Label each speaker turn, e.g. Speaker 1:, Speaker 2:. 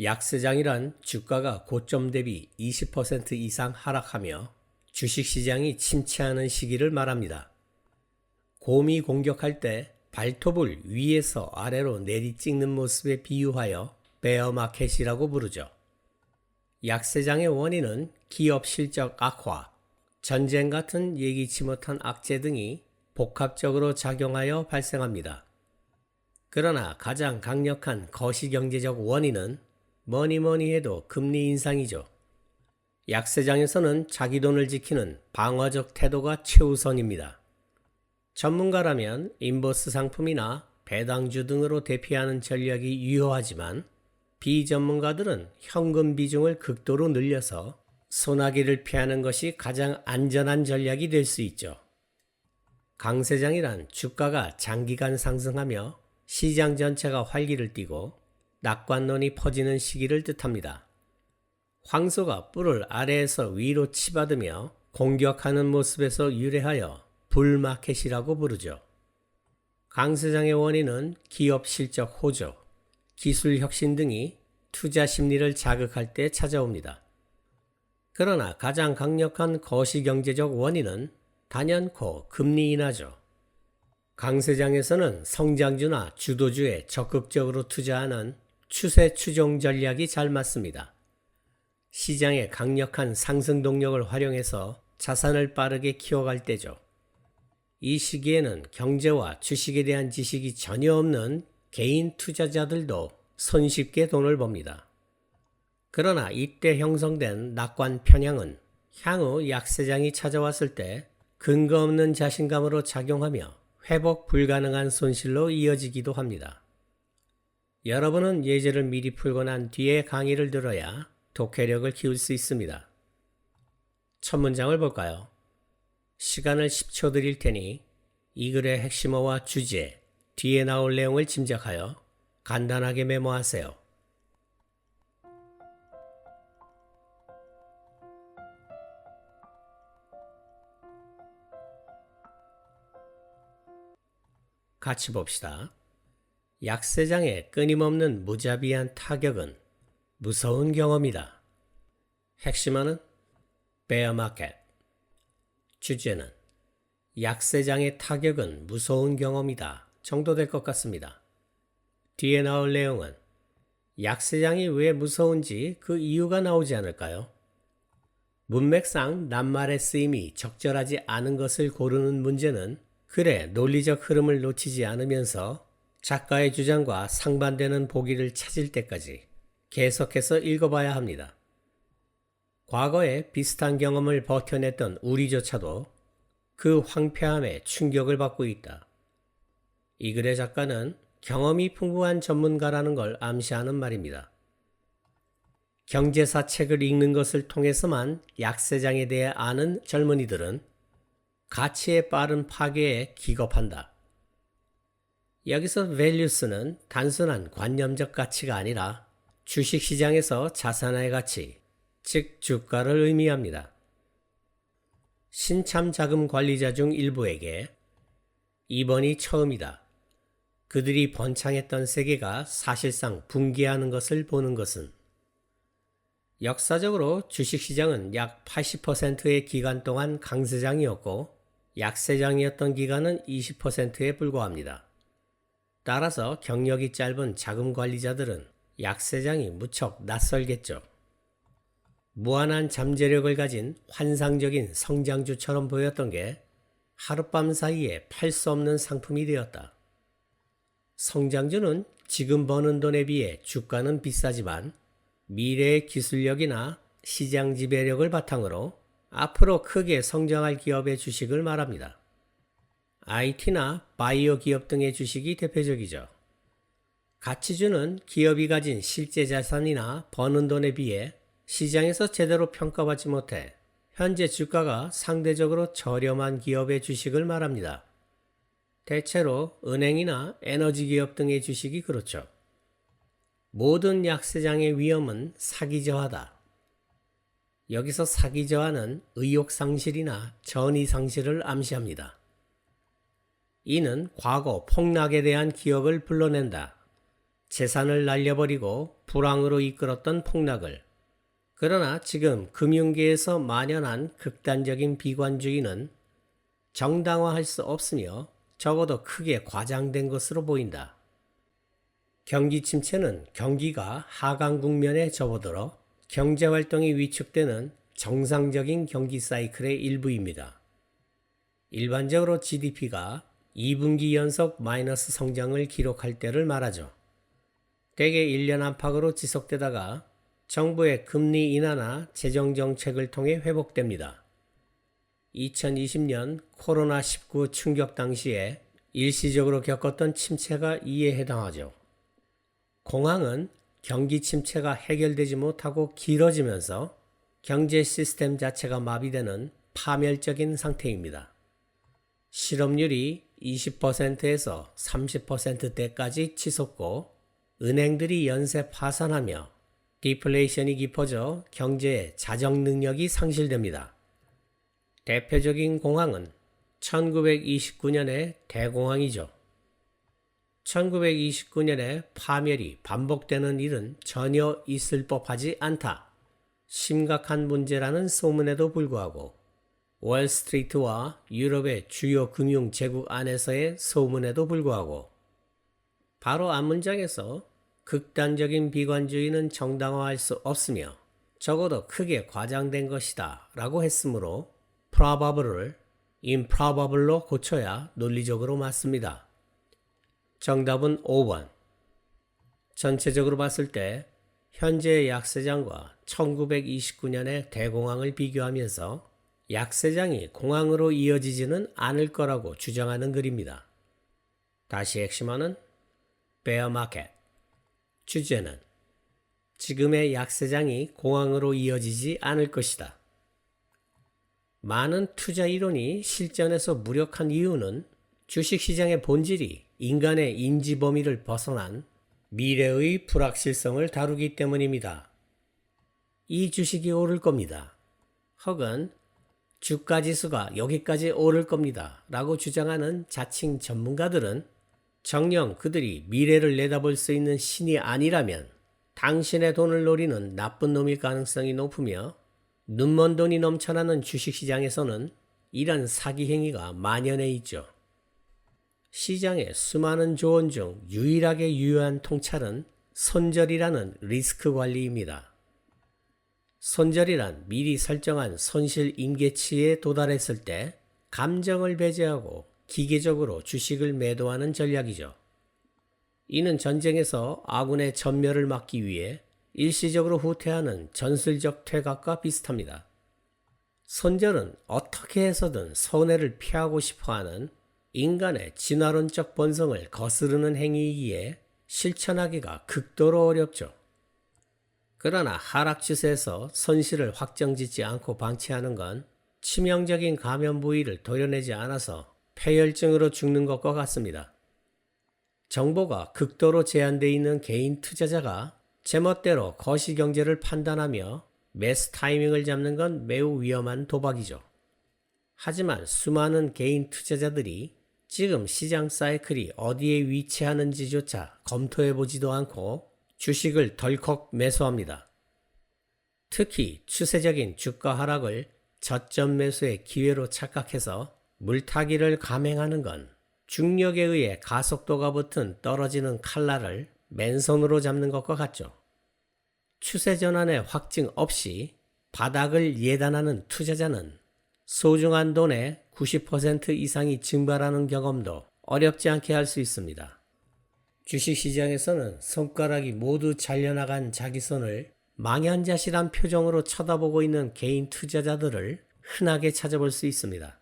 Speaker 1: 약세장이란 주가가 고점 대비 20% 이상 하락하며 주식시장이 침체하는 시기를 말합니다. 곰이 공격할 때 발톱을 위에서 아래로 내리찍는 모습에 비유하여 베어마켓이라고 부르죠. 약세장의 원인은 기업 실적 악화, 전쟁 같은 예기치 못한 악재 등이 복합적으로 작용하여 발생합니다. 그러나 가장 강력한 거시경제적 원인은 뭐니 해도 금리 인상이죠. 약세장에서는 자기 돈을 지키는 방어적 태도가 최우선입니다. 전문가라면 인버스 상품이나 배당주 등으로 대피하는 전략이 유효하지만 비전문가들은 현금 비중을 극도로 늘려서 소나기를 피하는 것이 가장 안전한 전략이 될 수 있죠. 강세장이란 주가가 장기간 상승하며 시장 전체가 활기를 띠고 낙관론이 퍼지는 시기를 뜻합니다. 황소가 뿔을 아래에서 위로 치받으며 공격하는 모습에서 유래하여 불마켓이라고 부르죠. 강세장의 원인은 기업 실적 호조, 기술 혁신 등이 투자 심리를 자극할 때 찾아옵니다. 그러나 가장 강력한 거시경제적 원인은 단연코 금리 인하죠. 강세장에서는 성장주나 주도주에 적극적으로 투자하는 추세 추종 전략이 잘 맞습니다. 시장의 강력한 상승 동력을 활용해서 자산을 빠르게 키워갈 때죠. 이 시기에는 경제와 주식에 대한 지식이 전혀 없는 개인 투자자들도 손쉽게 돈을 법니다. 그러나 이때 형성된 낙관 편향은 향후 약세장이 찾아왔을 때 근거 없는 자신감으로 작용하며 회복 불가능한 손실로 이어지기도 합니다. 여러분은 예제를 미리 풀고 난 뒤에 강의를 들어야 독해력을 키울 수 있습니다. 첫 문장을 볼까요? 시간을 10초 드릴 테니 이 글의 핵심어와 주제, 뒤에 나올 내용을 짐작하여 간단하게 메모하세요. 같이 봅시다. 약세장의 끊임없는 무자비한 타격은 무서운 경험이다. 핵심어는 bear market. 주제는 약세장의 타격은 무서운 경험이다 정도 될 것 같습니다. 뒤에 나올 내용은 약세장이 왜 무서운지 그 이유가 나오지 않을까요? 문맥상 낱말의 쓰임이 적절하지 않은 것을 고르는 문제는 글의 논리적 흐름을 놓치지 않으면서 작가의 주장과 상반되는 보기를 찾을 때까지 계속해서 읽어봐야 합니다. 과거에 비슷한 경험을 버텨냈던 우리조차도 그 황폐함에 충격을 받고 있다. 이 글의 작가는 경험이 풍부한 전문가라는 걸 암시하는 말입니다. 경제사 책을 읽는 것을 통해서만 약세장에 대해 아는 젊은이들은 가치의 빠른 파괴에 기겁한다. 여기서 values는 단순한 관념적 가치가 아니라 주식시장에서 자산의 가치, 즉 주가를 의미합니다. 신참 자금 관리자 중 일부에게 이번이 처음이다. 그들이 번창했던 세계가 사실상 붕괴하는 것을 보는 것은 역사적으로 주식시장은 약 80%의 기간 동안 강세장이었고 약세장이었던 기간은 20%에 불과합니다. 따라서 경력이 짧은 자금 관리자들은 약세장이 무척 낯설겠죠. 무한한 잠재력을 가진 환상적인 성장주처럼 보였던 게 하룻밤 사이에 팔 수 없는 상품이 되었다. 성장주는 지금 버는 돈에 비해 주가는 비싸지만 미래의 기술력이나 시장 지배력을 바탕으로 앞으로 크게 성장할 기업의 주식을 말합니다. IT나 바이오 기업 등의 주식이 대표적이죠. 가치주는 기업이 가진 실제 자산이나 버는 돈에 비해 시장에서 제대로 평가받지 못해 현재 주가가 상대적으로 저렴한 기업의 주식을 말합니다. 대체로 은행이나 에너지 기업 등의 주식이 그렇죠. 모든 약세장의 위험은 사기저하다. 여기서 사기저하는 의욕상실이나 전이상실을 암시합니다. 이는 과거 폭락에 대한 기억을 불러낸다. 재산을 날려버리고 불황으로 이끌었던 폭락을. 그러나 지금 금융계에서 만연한 극단적인 비관주의는 정당화할 수 없으며 적어도 크게 과장된 것으로 보인다. 경기 침체는 경기가 하강 국면에 접어들어 경제활동이 위축되는 정상적인 경기 사이클의 일부입니다. 일반적으로 GDP가 2분기 연속 마이너스 성장을 기록할 때를 말하죠. 대개 1년 안팎으로 지속되다가 정부의 금리 인하나 재정 정책을 통해 회복됩니다. 2020년 코로나19 충격 당시에 일시적으로 겪었던 침체가 이에 해당하죠. 공황은 경기 침체가 해결되지 못하고 길어지면서 경제 시스템 자체가 마비되는 파멸적인 상태입니다. 실업률이 20%에서 30%대까지 치솟고 은행들이 연쇄 파산하며 디플레이션이 깊어져 경제의 자정 능력이 상실됩니다. 대표적인 공황은 1929년의 대공황이죠. 1929년에 파멸이 반복되는 일은 전혀 있을 법하지 않다. 심각한 문제라는 소문에도 불구하고 월스트리트와 유럽의 주요 금융 제국 안에서의 소문에도 불구하고 바로 앞문장에서 극단적인 비관주의는 정당화할 수 없으며 적어도 크게 과장된 것이다 라고 했으므로 probable을 improbable로 고쳐야 논리적으로 맞습니다. 정답은 5번. 전체적으로 봤을 때 현재의 약세장과 1929년의 대공황을 비교하면서 약세장이 공황으로 이어지지는 않을 거라고 주장하는 글입니다. 다시 핵심어는 bear market. 주제는 지금의 약세장이 공황으로 이어지지 않을 것이다. 많은 투자 이론이 실전에서 무력한 이유는 주식시장의 본질이 인간의 인지 범위를 벗어난 미래의 불확실성을 다루기 때문입니다. 이 주식이 오를 겁니다. 혹은 주가지수가 여기까지 오를 겁니다. 라고 주장하는 자칭 전문가들은 정녕 그들이 미래를 내다볼 수 있는 신이 아니라면 당신의 돈을 노리는 나쁜 놈일 가능성이 높으며 눈먼 돈이 넘쳐나는 주식시장에서는 이런 사기 행위가 만연해 있죠. 시장의 수많은 조언 중 유일하게 유효한 통찰은 손절이라는 리스크 관리입니다. 손절이란 미리 설정한 손실 임계치에 도달했을 때 감정을 배제하고 기계적으로 주식을 매도하는 전략이죠. 이는 전쟁에서 아군의 전멸을 막기 위해 일시적으로 후퇴하는 전술적 퇴각과 비슷합니다. 손절은 어떻게 해서든 손해를 피하고 싶어하는 인간의 진화론적 본성을 거스르는 행위이기에 실천하기가 극도로 어렵죠. 그러나 하락 추세에서 손실을 확정짓지 않고 방치하는 건 치명적인 감염 부위를 도려내지 않아서 폐혈증으로 죽는 것과 같습니다. 정보가 극도로 제한되어 있는 개인 투자자가 제멋대로 거시경제를 판단하며 매수 타이밍을 잡는 건 매우 위험한 도박이죠. 하지만 수많은 개인 투자자들이 지금 시장 사이클이 어디에 위치하는지조차 검토해보지도 않고 주식을 덜컥 매수합니다. 특히 추세적인 주가 하락을 저점 매수의 기회로 착각해서 물타기를 감행하는 건 중력에 의해 가속도가 붙은 떨어지는 칼날을 맨손으로 잡는 것과 같죠. 추세 전환의 확증 없이 바닥을 예단하는 투자자는 소중한 돈의 90% 이상이 증발하는 경험도 어렵지 않게 할 수 있습니다. 주식시장에서는 손가락이 모두 잘려나간 자기 손을 망연자실한 표정으로 쳐다보고 있는 개인 투자자들을 흔하게 찾아볼 수 있습니다.